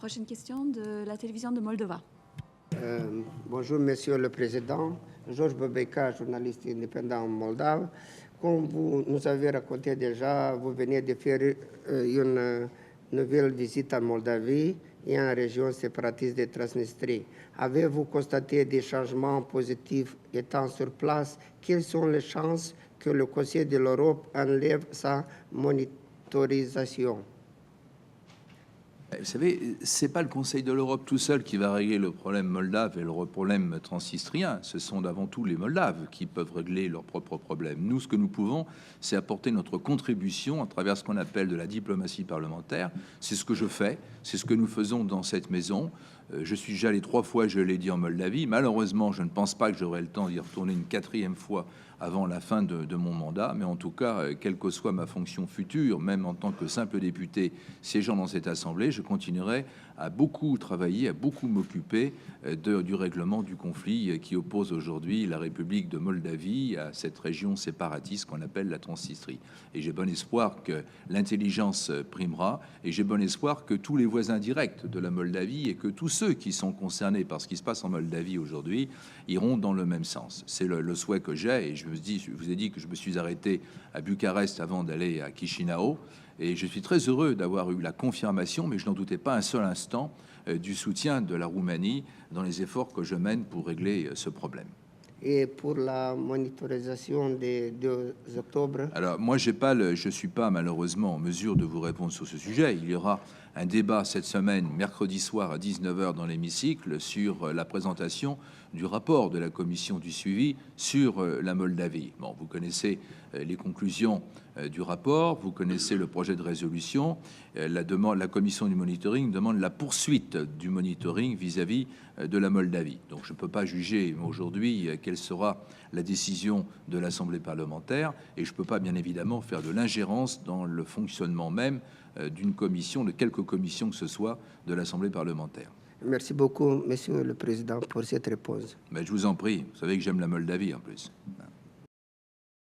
prochaine question de la télévision de Moldova. Bonjour, Monsieur le Président. Georges Bobeka, journaliste indépendant moldave. Comme vous nous avez raconté déjà, vous venez de faire une nouvelle visite en Moldavie et en région séparatiste de Transnistrie. Avez-vous constaté des changements positifs étant sur place? Quelles sont les chances que le Conseil de l'Europe enlève sa monitorisation? Vous savez, ce n'est pas le Conseil de l'Europe tout seul qui va régler le problème moldave et le problème transnistrien. Ce sont avant tout les Moldaves qui peuvent régler leurs propres problèmes. Nous, ce que nous pouvons, c'est apporter notre contribution à travers ce qu'on appelle de la diplomatie parlementaire. C'est ce que je fais, c'est ce que nous faisons dans cette maison. Je suis déjà allé 3 fois, je l'ai dit, en Moldavie. Malheureusement, je ne pense pas que j'aurai le temps d'y retourner une 4e fois avant la fin de mon mandat. Mais en tout cas, quelle que soit ma fonction future, même en tant que simple député siégeant dans cette assemblée, je continuerai à beaucoup travailler, à beaucoup m'occuper du règlement du conflit qui oppose aujourd'hui la République de Moldavie à cette région séparatiste qu'on appelle la Transnistrie. Et j'ai bon espoir que l'intelligence primera, et j'ai bon espoir que tous les voisins directs de la Moldavie et que tous ceux qui sont concernés par ce qui se passe en Moldavie aujourd'hui iront dans le même sens. C'est le souhait que j'ai, et je vous ai dit que je me suis arrêté à Bucarest avant d'aller à Chisinau. Et je suis très heureux d'avoir eu la confirmation, mais je n'en doutais pas un seul instant, du soutien de la Roumanie dans les efforts que je mène pour régler ce problème. Et pour la monitorisation des 2 octobre? Alors, moi, je ne suis pas malheureusement en mesure de vous répondre sur ce sujet. Il y aura un débat cette semaine, mercredi soir à 19 h dans l'hémicycle, sur la présentation du rapport de la commission du suivi sur la Moldavie. Bon, vous connaissez les conclusions du rapport, vous connaissez le projet de résolution. La commission du monitoring demande la poursuite du monitoring vis-à-vis de la Moldavie. Donc je ne peux pas juger aujourd'hui quelle sera la décision de l'Assemblée parlementaire, et je ne peux pas bien évidemment faire de l'ingérence dans le fonctionnement même d'une commission, de quelque commission que ce soit de l'Assemblée parlementaire. Merci beaucoup, Monsieur le Président, pour cette réponse. Mais je vous en prie, vous savez que j'aime la Moldavie en plus.